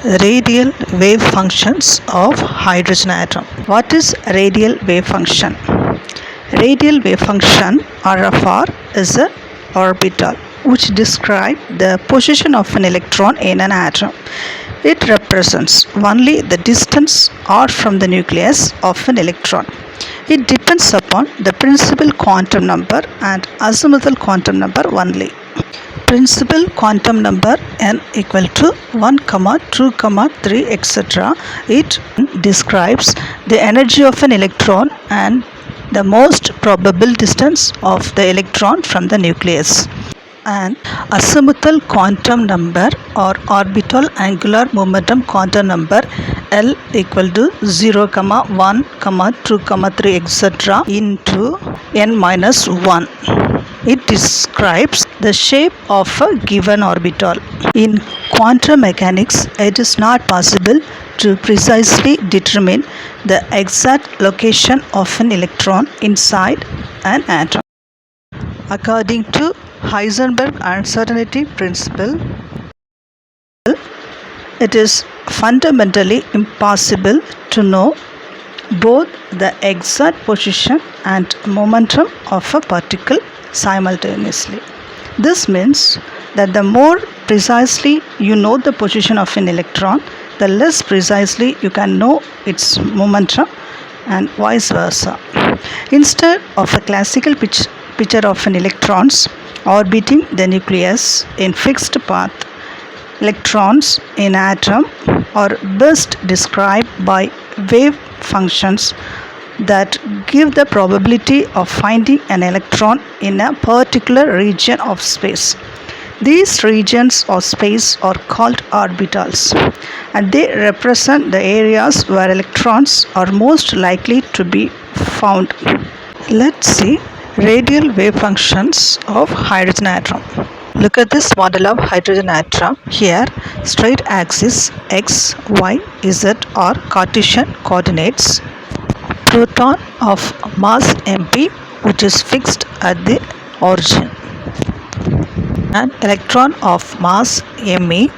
Radial wave functions of hydrogen atom. What is radial wave function? Radial wave function RFR is an orbital which describes the position of an electron in an atom. It represents only the distance r from the nucleus of an electron. It depends upon the principal quantum number and azimuthal quantum number only. Principal quantum number n equal to 1, 2, 3, etc. It describes the energy of an electron and the most probable distance of the electron from the nucleus. And azimuthal quantum number or orbital angular momentum quantum number L equal to 0, 1, 2, 3, etc. into n minus 1. It describes the shape of a given orbital. In quantum mechanics, it is not possible to precisely determine the exact location of an electron inside an atom. According to Heisenberg uncertainty principle, it is fundamentally impossible to know both the exact position and momentum of a particle simultaneously. This means that the more precisely you know the position of an electron, the less precisely you can know its momentum and vice versa. Instead of a classical picture of an electrons orbiting the nucleus in fixed path, electrons in atom are best described by wave functions that give the probability of finding an electron in a particular region of space. These regions of space are called orbitals, and they represent the areas where electrons are most likely to be found. Let's see radial wave functions of hydrogen atom. Look at this model of hydrogen atom. Here, straight axis x, y, z are Cartesian coordinates. Proton of mass mp, which is fixed at the origin, and electron of mass me,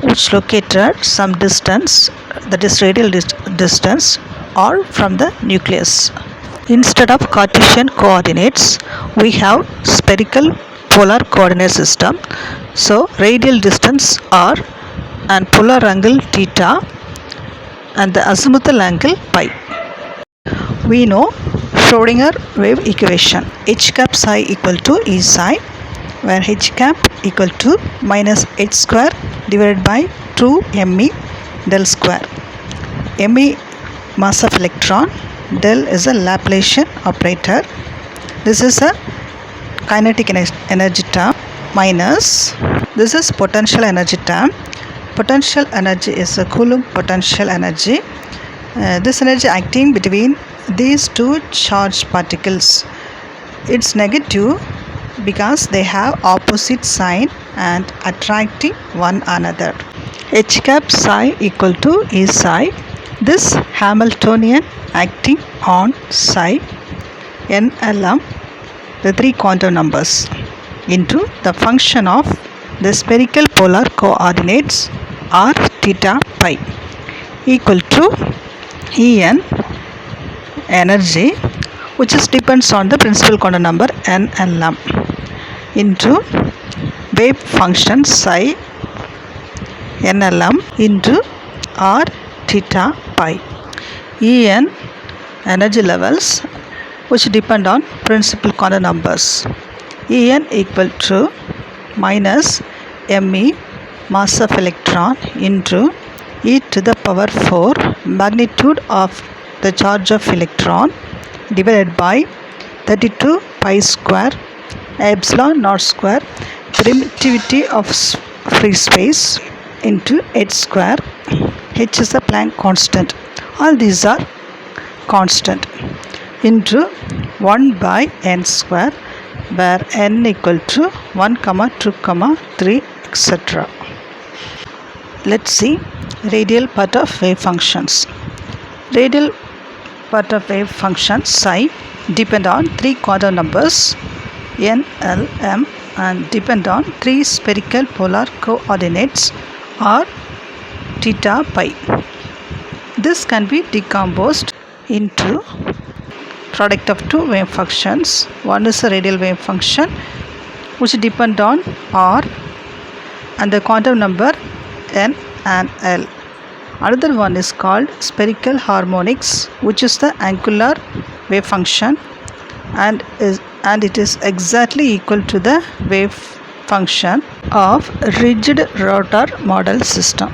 which located some distance, that is radial distance, or from the nucleus. Instead of Cartesian coordinates, we have spherical polar coordinate system. So radial distance r and polar angle theta and the azimuthal angle pi. We know Schrodinger wave equation h cap psi equal to E psi, where h cap equal to minus h square divided by 2 me del square. Me mass of electron, del is a Laplacian operator. This is a kinetic energy term, minus this is potential energy term. Potential energy is a Coulomb potential energy. This energy acting between these two charged particles. It's negative because they have opposite sign and attracting one another. H cap psi equal to E psi. This Hamiltonian acting on psi NLM, the three quantum numbers, into the function of the spherical polar coordinates r, theta, pi equal to En energy, which is depends on the principal quantum number n and m, into wave function psi nlm into r, theta, pi. En energy levels which depend on principal quantum numbers. En equal to minus me mass of electron into e to the power 4 magnitude of the charge of electron divided by 32 pi square epsilon naught square permittivity of free space into h square. H is the Planck constant. All these are constant, into 1 by n square, where n equal to 1, 2, 3, etc. Let's see radial part of wave functions. Radial part of wave function psi depend on three quantum numbers n, l, m, and depend on three spherical polar coordinates r, theta pi. This can be decomposed into product of two wave functions. One is a radial wave function which depend on r and the quantum number n and l. Another one is called spherical harmonics, which is the angular wave function and it is exactly equal to the wave function of rigid rotor model system.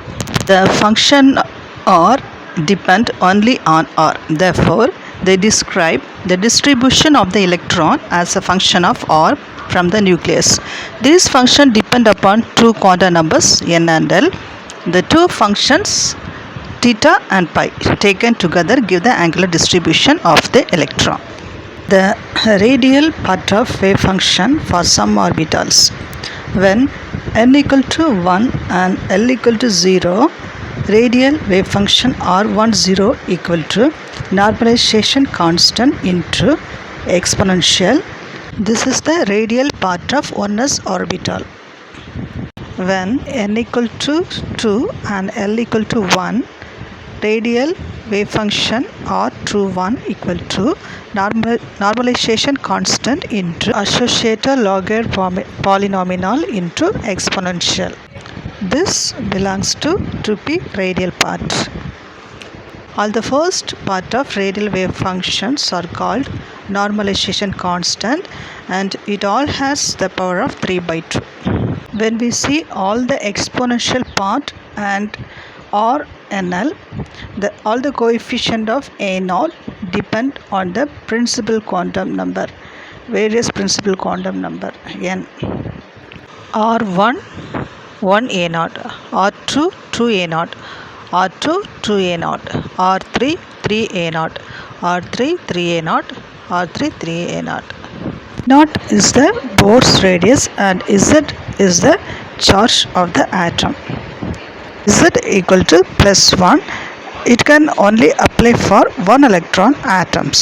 The function r depend only on r. Therefore, they describe the distribution of the electron as a function of r from the nucleus. These functions depend upon two quantum numbers n and l. The two functions theta and pi taken together give the angular distribution of the electron. The radial part of wave function for some orbitals. When n equal to 1 and l equal to 0, radial wave function r10 equal to normalization constant into exponential. This is the radial part of 1s orbital. When n equal to 2 and l equal to 1, radial wave function r21 equal to normalization constant into associated logarithm polynomial into exponential. This belongs to 2p radial part. All the first part of radial wave functions are called normalization constant and it all has the power of 3/2. When we see all the exponential part and r and l, all the coefficient of a0 depend on the principal quantum number, various principal quantum number n. r1 1 a0, r2 2 a0, r2 2 a0, r3 3 a0, r3 3 a0, r3 3 a0. Naught is the Bohr's radius and Z is the charge of the atom. Z equal to +1. It can only apply for one electron atoms.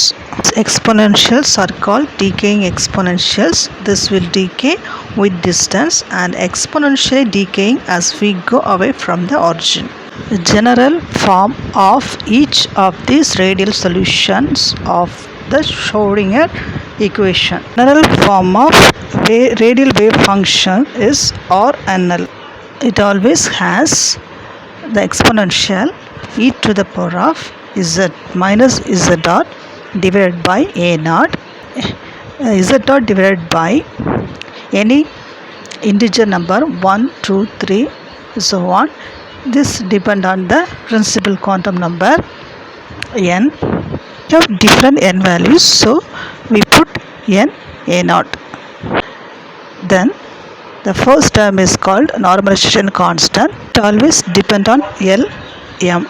Exponentials are called decaying exponentials. This will decay with distance and exponentially decaying as we go away from the origin. The general form of each of these radial solutions of the Schrodinger equation. General form of radial wave function is RNL. It always has the exponential e to the power of z minus z dot divided by a naught, z dot divided by any integer number 1, 2, 3, so on. This depend on the principal quantum number n. We have different n values, so we put n a naught. Then the first term is called normalization constant. It always depend on L, M.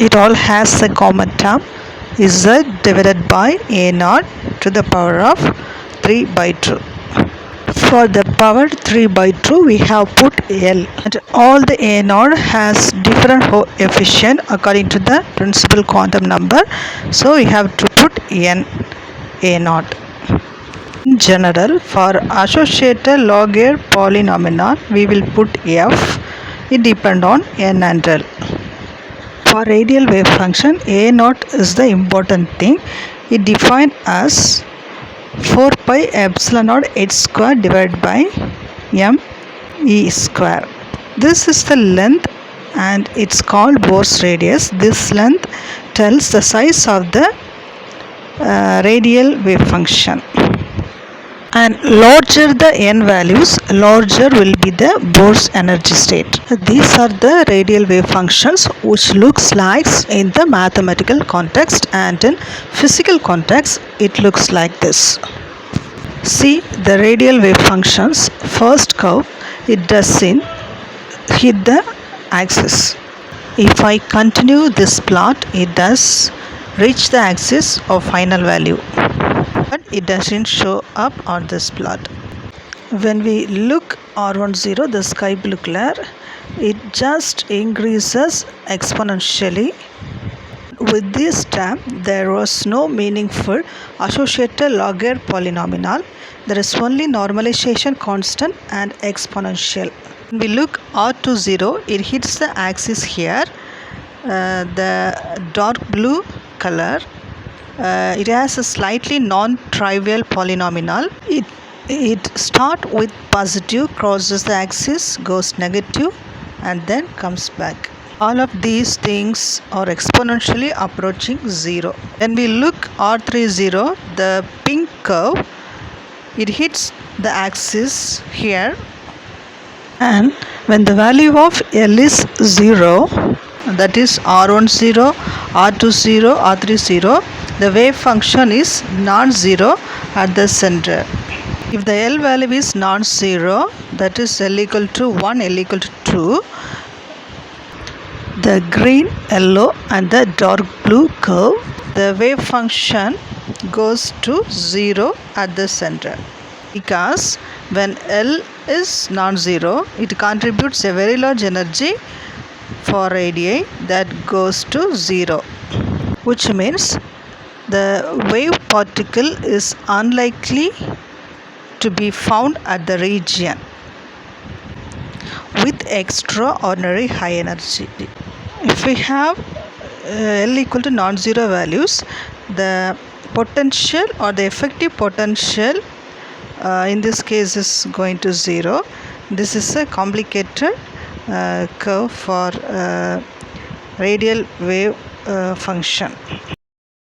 It all has a common term Z divided by A naught to the power of 3/2. For the power 3/2 we have put L. And all the A naught has different coefficient according to the principal quantum number. So we have to put N A naught. In general, for associated logarithm polynomial, we will put f. It depends on n and l. For radial wave function, a naught is the important thing. It defined as 4 pi epsilon naught h square divided by m e square. This is the length and it's called Bohr's radius. This length tells the size of the radial wave function. And larger the n values, larger will be the Bohr's energy state. These are the radial wave functions which looks like in the mathematical context, and in physical context it looks like this. See the radial wave functions. First curve, it doesn't hit the axis. If I continue this plot, it does reach the axis of final value, but it doesn't show up on this plot. When we look R10, the sky blue color, it just increases exponentially. With this term, there was no meaningful associated logarithm polynomial. There is only normalization constant and exponential. When we look r to 0, it hits the axis here. The dark blue color, it has a slightly non-trivial polynomial. It starts with positive, crosses the axis, goes negative, and then comes back. All of these things are exponentially approaching 0. When we look R30, the pink curve, it hits the axis here, and when the value of L is 0, that is R10, R20, R30, the wave function is non-zero at the center. If the L value is non-zero, that is L equal to 1, L equal to 2, the green, yellow and the dark blue curve, the wave function goes to 0 at the center. Because when L is non-zero, it contributes a very large energy for radii that goes to 0, which means the wave particle is unlikely to be found at the region with extraordinary high energy. If we have L equal to non-zero values, the potential or the effective potential in this case is going to 0. This is a complicated curve for radial wave function.